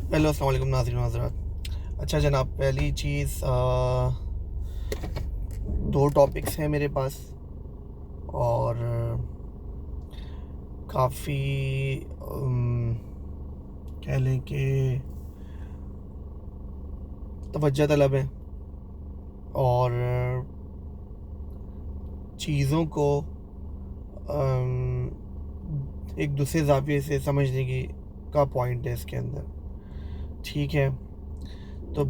Hello अस्सलाम वालेकुम नाज़रीन हज़रात। अच्छा जनाब, पहली चीज़, दो टॉपिक्स हैं मेरे पास और काफ़ी कह लें कि तवज्जो तलब हैं और चीज़ों को एक दूसरे ज़ाविये से समझने की का पॉइंट है इसके अंदर। ठीक है, तो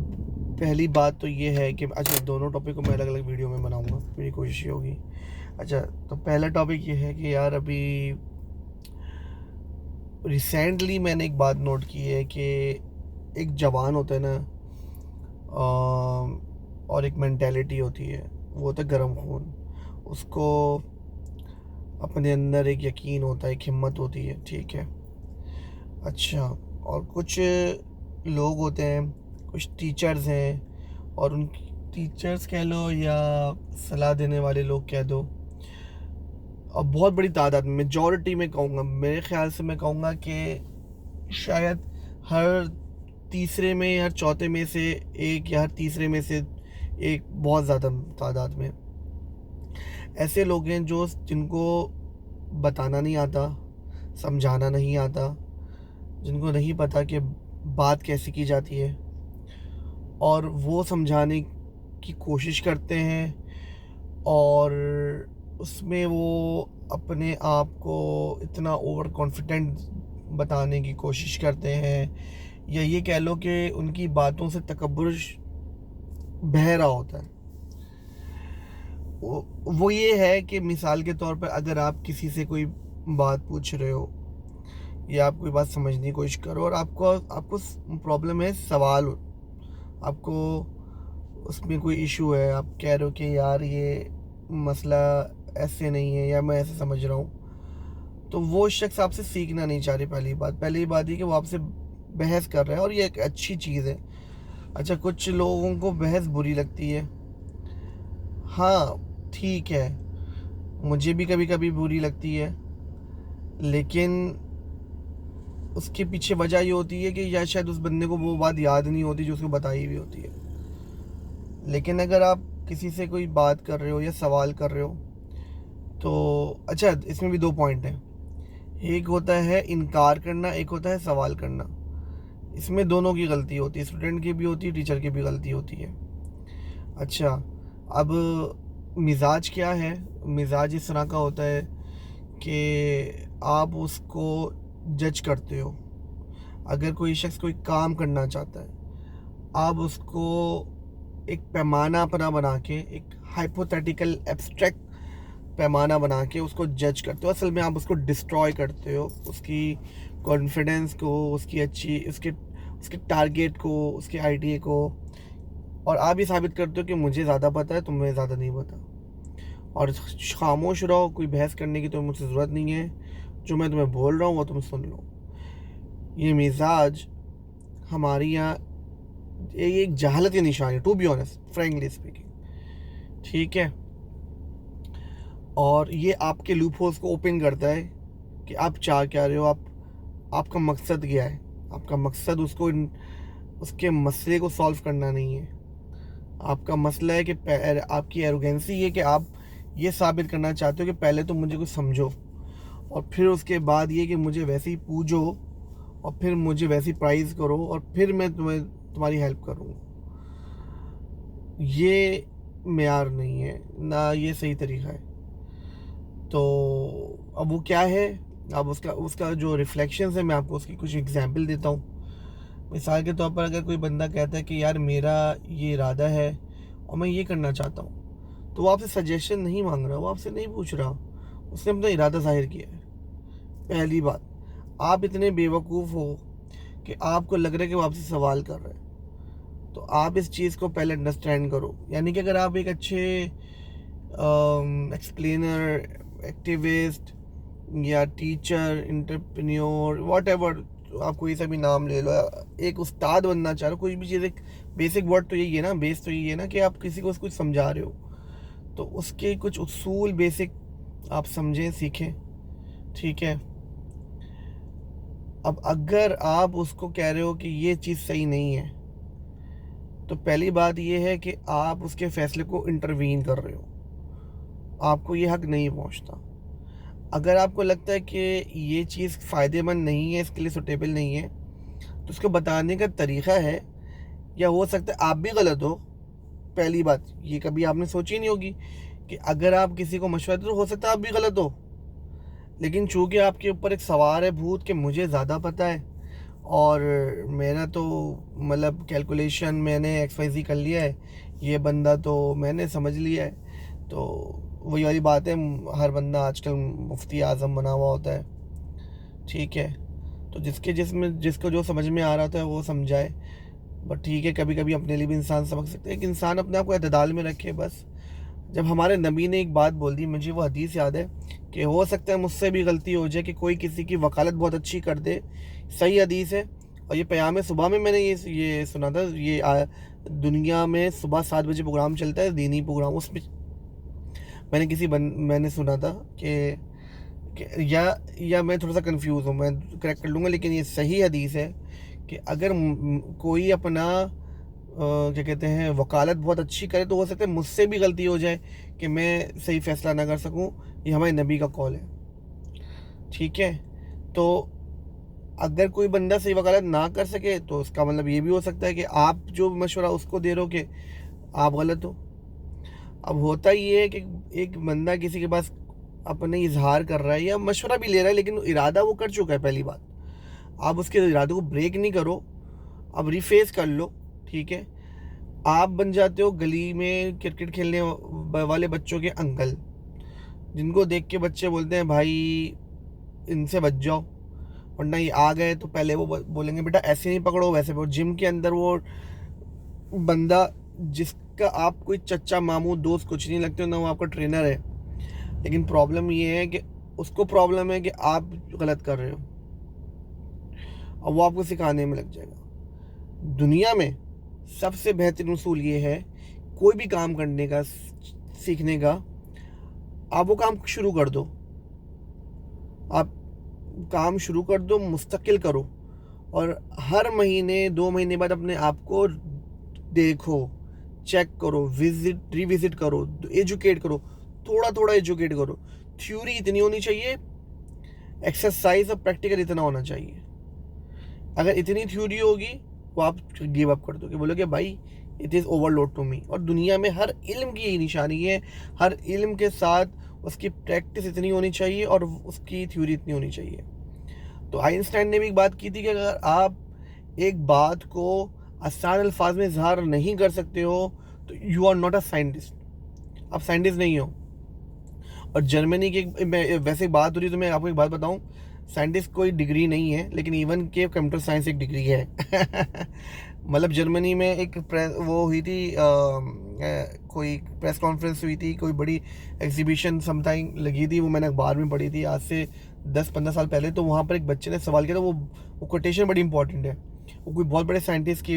पहली बात तो ये है कि अच्छा, दोनों टॉपिक को मैं अलग अलग वीडियो में बनाऊंगा, मेरी कोशिश ये होगी। अच्छा, तो पहला टॉपिक ये है कि यार अभी रिसेंटली मैंने एक बात नोट की है कि एक जवान होता है ना, और एक मेंटेलिटी होती है, वो होता है गर्म खून। उसको अपने अंदर एक यकीन होता है, एक हिम्मत होती है। ठीक है। अच्छा, और कुछ लोग होते हैं, कुछ टीचर्स हैं, और उन टीचर्स कह लो या सलाह देने वाले लोग कह दो, और बहुत बड़ी तादाद में, मेजॉरिटी में कहूँगा, मेरे ख्याल से मैं कहूँगा कि शायद हर तीसरे में या हर चौथे में से एक, या हर तीसरे में से एक, बहुत ज़्यादा तादाद में ऐसे लोग हैं जो जिनको बताना नहीं आता, समझाना नहीं आता, जिनको नहीं पता कि बात कैसे की जाती है, और वो समझाने की कोशिश करते हैं, और उसमें वो अपने आप को इतना ओवर कॉन्फिडेंट बताने की कोशिश करते हैं, या ये कह लो कि उनकी बातों से तकब्बुर बह रहा होता है। वो ये है कि मिसाल के तौर पर अगर आप किसी से कोई बात पूछ रहे हो, या आप कोई बात समझने की कोशिश करो, और आपको आपको प्रॉब्लम है, सवाल आपको उसमें कोई इशू है, आप कह रहे हो कि यार ये मसला ऐसे नहीं है, या मैं ऐसे समझ रहा हूँ, तो वो शख्स आपसे सीखना नहीं चाह रही। पहली बात ये कि वो आपसे बहस कर रहा है, और ये एक अच्छी चीज़ है। अच्छा, कुछ लोगों को बहस बुरी लगती है। हाँ, ठीक है, मुझे भी कभी कभी बुरी लगती है, लेकिन उसके पीछे वजह ये होती है कि या शायद उस बंदे को वो बात याद नहीं होती जो उसको बताई हुई होती है। लेकिन अगर आप किसी से कोई बात कर रहे हो या सवाल कर रहे हो, तो अच्छा, इसमें भी दो पॉइंट हैं। एक होता है इनकार करना, एक होता है सवाल करना। इसमें दोनों की गलती होती है, स्टूडेंट की भी होती है, टीचर की भी गलती होती है। अच्छा, अब मिजाज क्या है? मिजाज इस तरह का होता है कि आप उसको जज करते हो। अगर कोई शख्स कोई काम करना चाहता है, आप उसको एक पैमाना अपना बना के, एक हाइपोथेटिकल एब्स्ट्रैक्ट पैमाना बना के उसको जज करते हो। असल में आप उसको डिस्ट्रॉय करते हो, उसकी कॉन्फिडेंस को, उसकी अच्छी उसके उसके टारगेट को, उसके आइडिया को, और आप ये साबित करते हो कि मुझे ज़्यादा पता है, तुम्हें ज़्यादा नहीं पता, और खामोश रहो, कोई बहस करने की तो मुझसे ज़रूरत नहीं है, जो मैं तुम्हें बोल रहा हूँ वो तुम सुन लो। ये मिजाज हमारी यहाँ ये एक जहालत की निशानी है, to be honest, frankly speaking. ठीक है, और ये आपके लूप होल्स को ओपन करता है कि आप चाह क्या रहे हो, आपका मकसद क्या है। आपका मकसद उसके मसले को सॉल्व करना नहीं है। आपका मसला है कि आपकी एरोगेंसी है कि आप ये साबित करना चाहते हो कि पहले तो मुझे कुछ समझो, और फिर उसके बाद ये कि मुझे वैसे ही पूछो, और फिर मुझे वैसी प्राइज़ करो, और फिर मैं तुम्हारी हेल्प करूँगा। ये मेयार नहीं है ना, ये सही तरीका है। तो अब वो क्या है, अब उसका उसका जो रिफ्लेक्शंस है, मैं आपको उसकी कुछ एग्जांपल देता हूँ। मिसाल के तौर पर अगर कोई बंदा कहता है कि यार मेरा ये इरादा है और मैं ये करना चाहता हूँ, तो वो आपसे सजेशन नहीं मांग रहा, वो आपसे नहीं पूछ रहा, उसने अपना इरादा जाहिर किया है। पहली बात, आप इतने बेवकूफ़ हो कि आपको लग रहा है कि वो आपसे सवाल कर रहे हैं, तो आप इस चीज़ को पहले अंडरस्टैंड करो। यानी कि अगर आप एक अच्छे एक्सप्लेनर, एक्टिविस्ट, या टीचर, एंटरप्रेन्योर, वॉट एवर, आप कोई सा भी नाम ले लो, एक उस्ताद बनना चाह रहे हो, कोई भी चीज़, एक बेसिक वर्ड तो यही है ना, बेस तो यही है ना कि आप किसी को कुछ समझा रहे हो, तो उसके कुछ उसूल बेसिक आप समझें, सीखें। ठीक है। अब अगर आप उसको कह रहे हो कि ये चीज़ सही नहीं है, तो पहली बात ये है कि आप उसके फैसले को इंटरवीन कर रहे हो, आपको ये हक नहीं पहुंचता। अगर आपको लगता है कि ये चीज़ फ़ायदेमंद नहीं है, इसके लिए सुटेबल नहीं है, तो उसको बताने का तरीक़ा है, या हो सकता है आप भी गलत हो। पहली बात ये कभी आपने सोची नहीं होगी कि अगर आप किसी को मशवरा दो तो हो सकता है आप भी गलत हो, लेकिन चूंकि आपके ऊपर एक सवार है भूत कि मुझे ज़्यादा पता है और मेरा तो मतलब कैलकुलेशन मैंने XYZ कर लिया है, ये बंदा तो मैंने समझ लिया है, तो वही वाली बात है, हर बंदा आजकल मुफ्ती आज़म बना हुआ होता है, ठीक है। तो जिसको जो समझ में आ रहा था वो समझाए। बट ठीक है, कभी कभी अपने लिए भी इंसान समझ सकते हैं कि इंसान अपने आप को एतदाल में रखे बस। जब हमारे नबी ने एक बात बोल दी, मुझे वो हदीस याद है कि हो सकता है मुझसे भी गलती हो जाए कि कोई किसी की वकालत बहुत अच्छी कर दे, सही हदीस है। और ये प्याम सुबह में मैंने ये सुना था, दुनिया में सुबह 7 बजे प्रोग्राम चलता है, दीनी प्रोग्राम, उसमें मैंने सुना था या मैं थोड़ा सा कंफ्यूज हूँ, मैं करेक्ट कर लूँगा, लेकिन ये सही हदीस है कि अगर कोई अपना क्या कहते हैं वकालत बहुत अच्छी करे तो हो सकता है मुझसे भी गलती हो जाए कि मैं सही फैसला ना कर सकूं। ये हमारे नबी का कॉल है, ठीक है। तो अगर कोई बंदा सही वकालत ना कर सके तो उसका मतलब ये भी हो सकता है कि आप जो मशवरा उसको दे रहे हो कि आप गलत हो। अब होता ये है कि एक बंदा किसी के पास अपने इजहार कर रहा है या मशवरा भी ले रहा है, लेकिन इरादा वो कर चुका है। पहली बात, आप उसके इरादे को ब्रेक नहीं करो, अब रिफेस कर लो, ठीक है। आप बन जाते हो गली में क्रिकेट खेलने वाले बच्चों के अंकल, जिनको देख के बच्चे बोलते हैं भाई इनसे बच जाओ, वरना ये आ गए तो पहले वो बोलेंगे बेटा ऐसे नहीं पकड़ो वैसे पकड़ो। जिम के अंदर वो बंदा जिसका आप कोई चच्चा मामू दोस्त कुछ नहीं लगते हो ना, वो आपका ट्रेनर है, लेकिन प्रॉब्लम ये है कि उसको प्रॉब्लम है कि आप गलत कर रहे हो, और वो आपको सिखाने में लग जाएगा। दुनिया में सबसे बेहतरीन उसूल ये है, कोई भी काम करने का, सीखने का, आप वो काम शुरू कर दो, आप काम शुरू कर दो, मुस्तकिल करो, और हर महीने 2 महीने बाद अपने आप को देखो, चेक करो, रिविजिट करो, एजुकेट करो, थोड़ा थोड़ा एजुकेट करो। थ्योरी इतनी होनी चाहिए, एक्सरसाइज और प्रैक्टिकल इतना होना चाहिए। अगर इतनी थ्योरी होगी वो आप गिव अप कर दोगे, बोलोगे भाई it is overload to me. और दुनिया में हर इल्म की यही निशानी है, हर इल्म के साथ उसकी प्रैक्टिस इतनी होनी चाहिए और उसकी थ्योरी इतनी होनी चाहिए। तो आइंस्टाइन ने भी एक बात की थी कि अगर आप एक बात को आसान अल्फाज में इजहार नहीं कर सकते हो तो you are not a scientist, आप साइंटिस्ट नहीं हो। और जर्मनी की वैसे बात हो रही, तो मैं आपको एक बात बताऊं, साइंटिस्ट कोई डिग्री नहीं है, लेकिन इवन के कंप्यूटर साइंस एक डिग्री है। मतलब जर्मनी में एक वो हुई थी, कोई प्रेस कॉन्फ्रेंस हुई थी, कोई बड़ी एग्जीबिशन समथिंग लगी थी, वो मैंने अखबार में पढ़ी थी आज से 10-15 साल पहले। तो वहाँ पर एक बच्चे ने सवाल किया था, वो कोटेशन बड़ी इंपॉर्टेंट है, वो कोई बहुत बड़े साइंटिस्ट की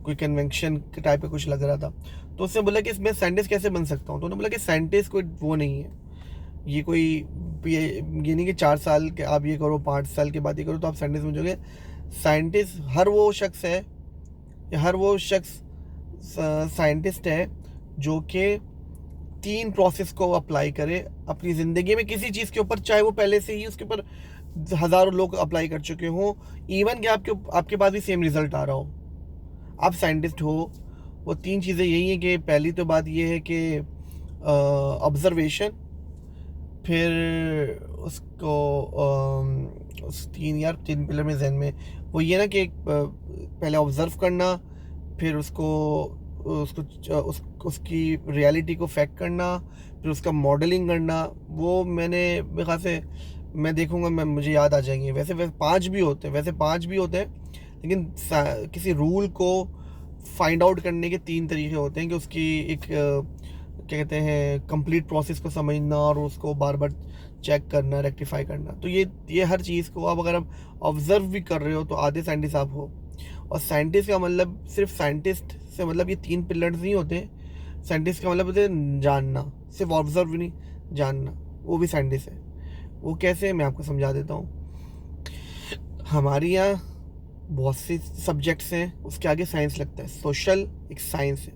कोई कन्वेंशन के टाइप का कुछ लग रहा था। तो उसने बोला कि इसमें साइंटिस्ट कैसे बन सकता हूँ, तो उन्होंने बोला कि साइंटिस्ट कोई वो नहीं है, ये कोई ये नहीं कि 4 साल के आप ये करो 5 साल के बाद ये करो तो आप साइंटिस्ट बन जाओगे। साइंटिस्ट हर वो शख्स है, हर वो शख्स साइंटिस्ट है जो कि 3 प्रोसेस को अप्लाई करे अपनी ज़िंदगी में किसी चीज़ के ऊपर, चाहे वो पहले से ही उसके ऊपर हज़ारों लोग अप्लाई कर चुके हों, इवन कि आपके पास भी सेम रिज़ल्ट आ रहा हो, आप साइंटिस्ट हो। वो 3 चीज़ें यही हैं कि पहली तो बात ये है कि ऑब्जर्वेशन, फिर उसको उस 3 पिलर में जहन में वो ये ना कि पहले ऑब्ज़र्व करना, फिर उसकी रियलिटी को फैक्ट करना, फिर उसका मॉडलिंग करना। वो मेरे ख्याल से मैं देखूंगा, मुझे याद आ जाएंगे। वैसे 5 भी होते हैं, लेकिन किसी रूल को फाइंड आउट करने के 3 तरीके होते हैं कि उसकी एक क्या कहते हैं कंप्लीट प्रोसेस को समझना और उसको बार बार चेक करना, रेक्टिफाई करना। तो ये हर चीज़ को अगर आप ऑब्जर्व भी कर रहे हो तो आधे साइंटिस्ट आप हो। और साइंटिस्ट का मतलब, सिर्फ साइंटिस्ट से मतलब ये 3 पिलर्स नहीं होते। साइंटिस्ट का मतलब होता है जानना, सिर्फ ऑब्जर्व नहीं, जानना, वो भी साइंटिस्ट है। वो कैसे, मैं आपको समझा देता हूँ। हमारे यहाँ बहुत से सब्जेक्ट्स हैं, उसके आगे साइंस लगता है। सोशल एक साइंस है,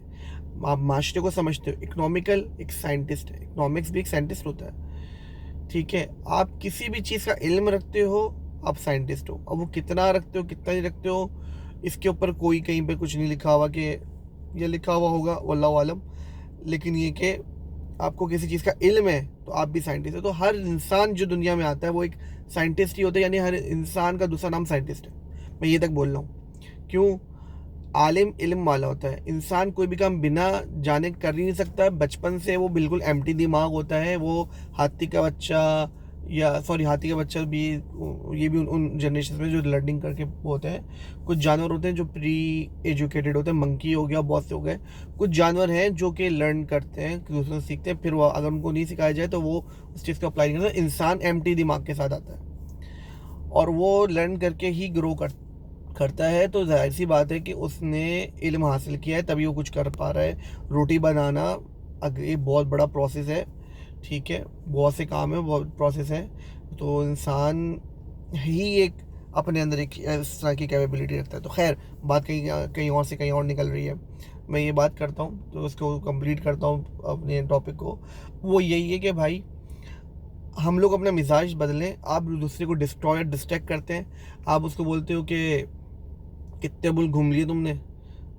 आप मास्टर को समझते हो। इकोनॉमिकल एक साइंटिस्ट है, इकोनॉमिक्स भी एक साइंटिस्ट होता है, ठीक है। आप किसी भी चीज़ का इल्म रखते हो, आप साइंटिस्ट हो। अब वो कितना रखते हो कितना नहीं रखते हो, इसके ऊपर कोई कहीं पे कुछ नहीं लिखा हुआ कि ये लिखा हुआ होगा वल्लाहु आलम, लेकिन ये कि आपको किसी चीज़ का इल्म है तो आप भी साइंटिस्ट हो। तो हर इंसान जो दुनिया में आता है वो एक साइंटिस्ट ही होता है, यानी हर इंसान का दूसरा नाम साइंटिस्ट है। मैं ये तक बोल रहा हूँ। क्यों? आलिम इल्म वाला होता है। इंसान कोई भी काम बिना जाने कर ही नहीं सकता। बचपन से वो बिल्कुल एम्प्टी दिमाग होता है। वो हाथी का बच्चा, या सॉरी हाथी का बच्चा भी, ये भी उन जनरेशन में जो लर्निंग करके होते हैं। कुछ जानवर होते हैं जो प्री एजुकेटेड होते हैं, मंकी हो गया, बहुत से हो गए। कुछ जानवर हैं जो कि लर्न करते हैं, दूसरों से सीखते हैं, फिर वो अगर उनको नहीं सिखाया जाए तो वो उस चीज़ को अप्लाई नहीं करते। इंसान एम्प्टी दिमाग के साथ आता है और वो लर्न करके ही ग्रो करता है। तो जाहिर सी बात है कि उसने इल्म हासिल किया है तभी वो कुछ कर पा रहा है। रोटी बनाना अगर ये बहुत बड़ा प्रोसेस है, ठीक है, बहुत से काम है, बहुत प्रोसेस है। तो इंसान ही एक अपने अंदर एक इस तरह की कैपेबिलिटी रखता है। तो खैर, बात कहीं कहीं और से कहीं और निकल रही है। मैं ये बात करता हूँ तो उसको कंप्लीट करता हूँ अपने टॉपिक को। वो यही है कि भाई हम लोग अपना मिजाज बदलें। आप दूसरे को डिस्ट्रॉय डिस्ट्रैक्ट करते हैं। आप उसको बोलते हो कि कितने बुल घूम लिए तुमने,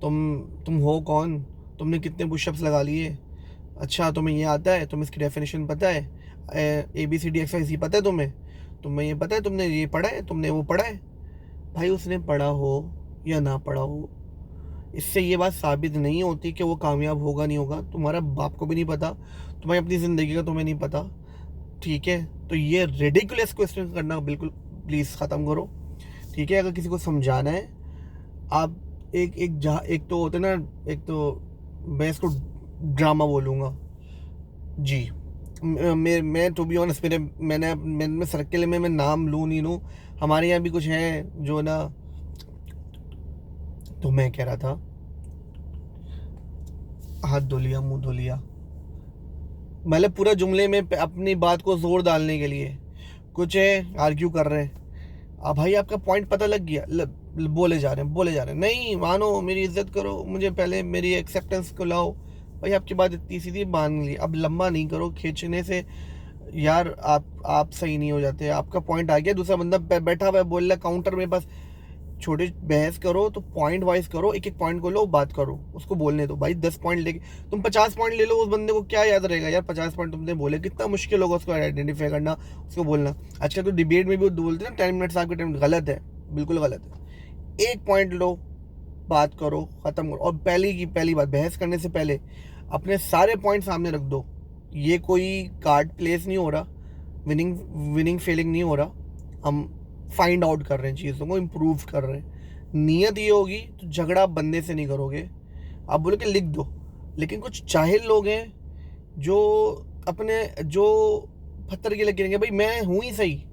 तुम हो कौन, तुमने कितने पुशअप्स लगा लिए, अच्छा तुम्हें ये आता है, तुम्हें इसकी डेफिनेशन पता है, ABCD एक्सरसाइज पता है तुम्हें ये पता है, तुमने ये पढ़ा है, तुमने वो पढ़ा है। भाई उसने पढ़ा हो या ना पढ़ा हो, इससे ये बात साबित नहीं होती कि वो कामयाब होगा नहीं होगा। तुम्हारा बाप को भी नहीं पता, तुम्हारी अपनी ज़िंदगी का तुम्हें नहीं पता, ठीक है। तो ये रेडिकुलस क्वेश्चन करना बिल्कुल प्लीज़ ख़त्म करो, ठीक है। अगर किसी को समझाना है, आप एक तो होते ना, एक तो मैं इसको ड्रामा बोलूँगा जी। मैं टू बी ऑनेस्ट, मैंने सर्कल में मैं नाम लूँ नहीं लूँ, हमारे यहाँ भी कुछ हैं जो ना। तो मैं कह रहा था, हाथ धो लिया, मुंह धो लिया, मतलब पूरा जुमले में अपनी बात को जोर डालने के लिए कुछ है आर्ग्यू कर रहे हैं। अब भाई आपका पॉइंट पता लग गया, बोले जा रहे हैं, नहीं मानो, मेरी इज्जत करो, मुझे पहले मेरी एक्सेप्टेंस को लाओ। भाई आपकी बात इतनी सीधी मान ली, अब लंबा नहीं करो खींचने से यार। आप सही नहीं हो जाते। आपका पॉइंट आ गया, दूसरा बंदा बैठा हुआ है बोल रहा है काउंटर में, बस छोटे बहस करो तो पॉइंट वाइज करो, एक एक पॉइंट को लो, बात करो, उसको बोलने दो। भाई 10 पॉइंट लेके तुम 50 पॉइंट ले लो, उस बंदे को क्या याद रहेगा यार? 50 पॉइंट तुमने बोले, कितना मुश्किल होगा उसको आइडेंटिफाई करना, उसको बोलना। आजकल तो डिबेट में भी बोलते हैं ना 10 मिनट्स आपके टाइम, गलत है, बिल्कुल गलत है। एक पॉइंट लो, बात करो, ख़त्म करो। और पहली बात, बहस करने से पहले अपने सारे पॉइंट सामने रख दो। ये कोई कार्ड प्लेस नहीं हो रहा, विनिंग फेलिंग नहीं हो रहा। हम फाइंड आउट कर रहे हैं, चीज़ों को इम्प्रूव कर रहे हैं। नीयत ये होगी तो झगड़ा आप बंदे से नहीं करोगे, आप बोलो कि लिख दो। लेकिन कुछ जाहिल लोग हैं जो अपने जो पत्थर के लगे रहेंगे, भाई मैं हूँ ही सही।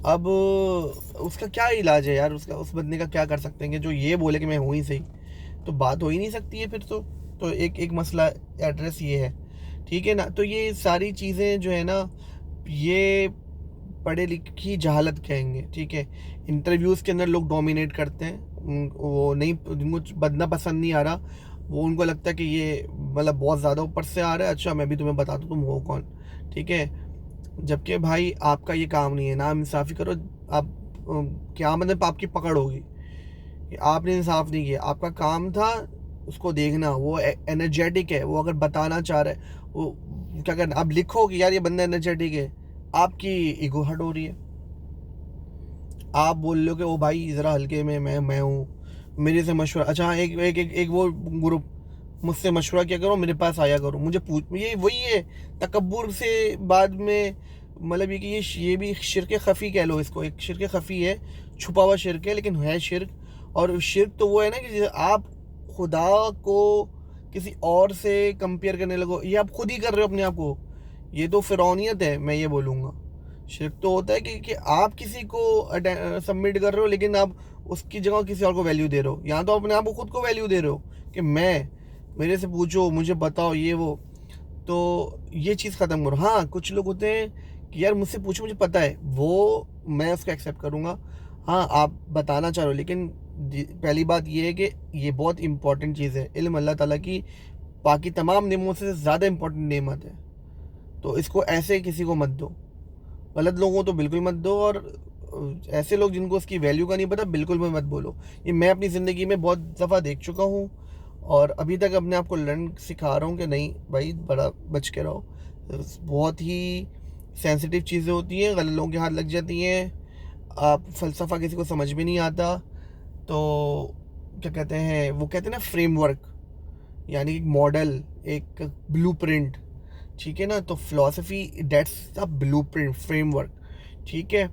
अब उसका क्या इलाज है यार? उस बंदे का क्या कर सकते हैं कि जो ये बोले कि मैं हूँ ही सही? तो बात हो ही नहीं सकती है फिर तो एक मसला एड्रेस ये है, ठीक है ना। तो ये सारी चीज़ें जो है ना, ये पढ़े लिखी जहालत कहेंगे, ठीक है। इंटरव्यूज़ के अंदर लोग डोमिनेट करते हैं, वो नहीं, जिनको बंदा पसंद नहीं आ रहा, वो उनको लगता है कि ये मतलब बहुत ज़्यादा ऊपर से आ रहा है, अच्छा मैं भी तुम्हें बता दूँ तुम हो कौन, ठीक है। जबकि भाई आपका ये काम नहीं है, ना इंसाफ़ी करो आप। क्या मतलब आपकी पकड़ होगी कि आपने इंसाफ नहीं किया। आपका काम था उसको देखना, वो एनर्जेटिक है, वो अगर बताना चाह रहा है, वो क्या करना, आप लिखो कि यार ये बंदा एनर्जेटिक है, आपकी ईगो हर्ट हो रही है। आप बोल लो कि ओ भाई ज़रा हल्के में, मैं हूँ, मेरे से मशवरा, अच्छा एक वो ग्रुप, मुझसे मशवरा क्या करो, मेरे पास आया करो, मुझे पूछ, ये वही है तकब्बुर से बाद में। मतलब ये कि ये भी शिरक खफ़ी कह लो इसको, एक शिरक खफ़ी है, छुपा हुआ शिरक है लेकिन है शिरक। और शिरक तो वो है ना कि आप खुदा को किसी और से कंपेयर करने लगो, ये आप खुद ही कर रहे हो अपने आप को। ये तो फिरौनियत है, मैं ये बोलूँगा। शिरक तो होता है कि आप किसी को सबमिट कर रहे हो लेकिन आप उसकी जगह किसी और को वैल्यू दे रहे हो। यहाँ तो अपने आप को खुद को वैल्यू दे रहे हो कि मेरे से पूछो, मुझे बताओ, ये वो। तो ये चीज़ ख़त्म करो। हाँ, कुछ लोग होते हैं कि यार मुझसे पूछो, मुझे पता है, वो मैं उसको एक्सेप्ट करूँगा। हाँ आप बताना चाह रहे हो, लेकिन पहली बात ये है कि ये बहुत इंपॉर्टेंट चीज़ है। इल्म अल्लाह ताला की बाकी तमाम नेमों से ज़्यादा इंपॉर्टेंट नेमत है। तो इसको ऐसे किसी को मत दो, गलत लोगों को तो बिल्कुल मत दो, और ऐसे लोग जिनको उसकी वैल्यू का नहीं पता बिल्कुल भी मत बोलो। ये मैं अपनी ज़िंदगी में बहुत दफ़ा देख चुका हूँ, और अभी तक अपने आप को लर्न सिखा रहा हूँ कि नहीं भाई, बड़ा बच के रहो। बहुत ही सेंसिटिव चीज़ें होती हैं, गलत लोगों के हाथ लग जाती हैं। आप फ़लसफ़ा किसी को समझ में नहीं आता, तो क्या कहते हैं, वो कहते हैं ना फ्रेमवर्क, यानी एक मॉडल, एक ब्लूप्रिंट, ठीक है ना। तो philosophy that's a blueprint framework, ठीक है।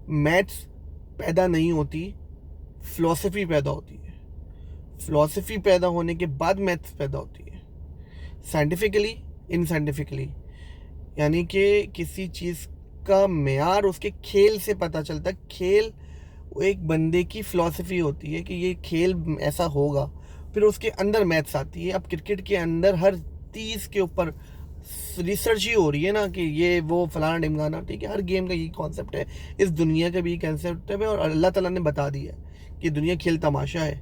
मैथ्स पैदा नहीं होती, फिलॉसफी पैदा होती है। फिलॉसफी पैदा होने के बाद मैथ्स पैदा होती है, साइंटिफिकली, इन साइंटिफिकली, यानी कि किसी चीज़ का मेयार उसके खेल से पता चलता है। खेल वो एक बंदे की फ़िलॉसफी होती है कि ये खेल ऐसा होगा, फिर उसके अंदर मैथ्स आती है। अब क्रिकेट के अंदर हर चीज़ के ऊपर रिसर्च ही हो रही है ना, कि ये वो फलाना ढिमकाना, ठीक है। हर गेम का ये कॉन्सेप्ट है, इस दुनिया का भी कॉन्सेप्ट है, और अल्लाह ताला ने बता दिया है कि दुनिया खेल तमाशा है,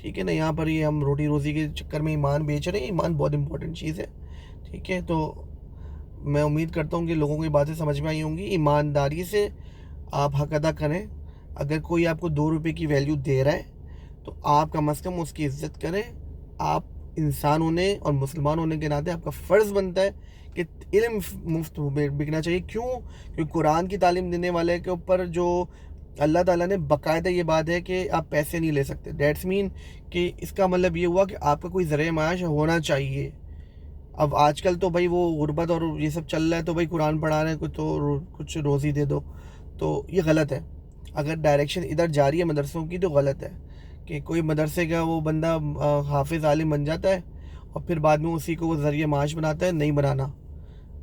ठीक है ना। यहाँ पर ये हम रोटी रोज़ी के चक्कर में ईमान बेच रहे हैं। ईमान बहुत इंपॉर्टेंट चीज़ है, ठीक है। तो मैं उम्मीद करता हूँ कि लोगों को ये बातें समझ में आई होंगी। ईमानदारी से आप हक अदा करें। अगर कोई आपको 2 रुपये की वैल्यू दे रहा है तो आप कम से कम उसकी इज्जत करें। आप इंसान होने और मुसलमान होने के नाते आपका फ़र्ज़ बनता है कि इल्म मुफ्त बिकना चाहिए। क्यों? क्योंकि कुरान की तालीम देने वाले के ऊपर जो अल्लाह ताला ने बाकायदा ये बात है कि आप पैसे नहीं ले सकते। दैट्स मीन कि इसका मतलब ये हुआ कि आपका कोई ज़रिए माश होना चाहिए। अब आजकल तो भाई वो गुर्बत और ये सब चल रहा है, तो भाई कुरान पढ़ा रहे हैं कुछ तो कुछ रोज़ी दे दो, तो ये गलत है। अगर डायरेक्शन इधर जा रही है मदरसों की तो गलत है कि कोई मदरसे का वो बंदा हाफिज़ आलिम बन जाता है और फिर बाद में उसी को वो ज़रिए माश बनाता है। नहीं बनाना।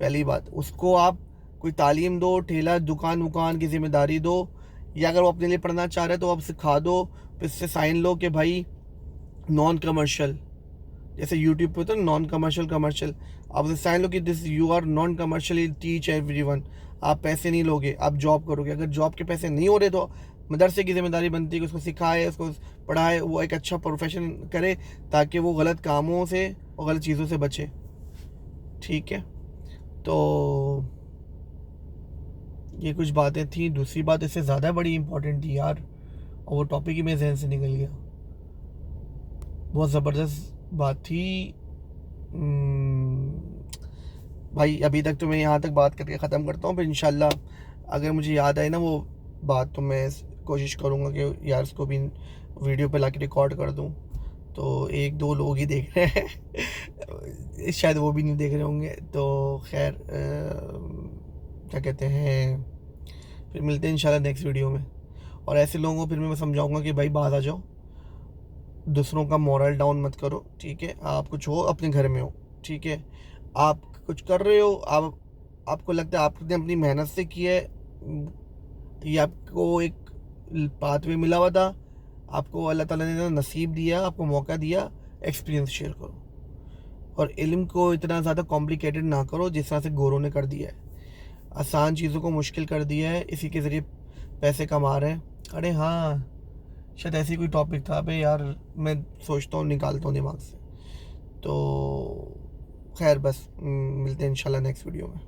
पहली बात, उसको आप कोई तालीम दो, ठेला दुकान वुकान की ज़िम्मेदारी दो, या अगर वो अपने लिए पढ़ना चाह रहे हैं तो आप सिखा दो, फिर इससे साइन लो कि भाई नॉन कमर्शियल, जैसे यूट्यूब पे होता है नॉन कमर्शियल कमर्शियल, आप उसे साइन लो कि this you are non commercially teach everyone. आप पैसे नहीं लोगे, आप जॉब करोगे। अगर जॉब के पैसे नहीं हो रहे तो मदरसे की जिम्मेदारी बनती है कि उसको सिखाए, उसको पढ़ाए, वो एक अच्छा प्रोफेशन करे, ताकि वो गलत कामों से और गलत चीज़ों से बचे, ठीक है। तो ये कुछ बातें थी। दूसरी बात इससे ज़्यादा बड़ी इंपॉर्टेंट थी यार, और वो टॉपिक ही मेरे जहन से निकल गया। बहुत ज़बरदस्त बात थी। भाई अभी तक तो मैं यहाँ तक बात करके ख़त्म करता हूँ, फिर इंशाल्लाह अगर मुझे याद आए ना वो बात, तो मैं कोशिश करूँगा कि यार उसको भी वीडियो पे लाके रिकॉर्ड कर दूँ। तो 1-2 लोग ही देख रहे हैं शायद वो भी नहीं देख रहे होंगे। तो खैर क्या कहते हैं, फिर मिलते हैं इंशाल्लाह नेक्स्ट वीडियो में। और ऐसे लोगों को फिर मैं समझाऊँगा कि भाई बाहर आ जाओ, दूसरों का मोरल डाउन मत करो, ठीक है। आप कुछ हो अपने घर में हो, ठीक है। आप कुछ कर रहे हो, आप आपको लगता है आपने अपनी मेहनत से किया है, ये आपको एक पाथवे मिला हुआ था, आपको अल्लाह ताला ने नसीब दिया, आपको मौका दिया, एक्सपीरियंस शेयर करो। और इल्म को इतना ज़्यादा कॉम्प्लिकेटेड ना करो जिस तरह से गोरों ने कर दिया है। आसान चीज़ों को मुश्किल कर दिया है, इसी के ज़रिए पैसे कमा रहे हैं। अरे हाँ, शायद ऐसी कोई टॉपिक था बे यार, मैं सोचता हूँ निकालता हूँ दिमाग से। तो खैर बस मिलते हैं इंशाल्लाह नेक्स्ट वीडियो में।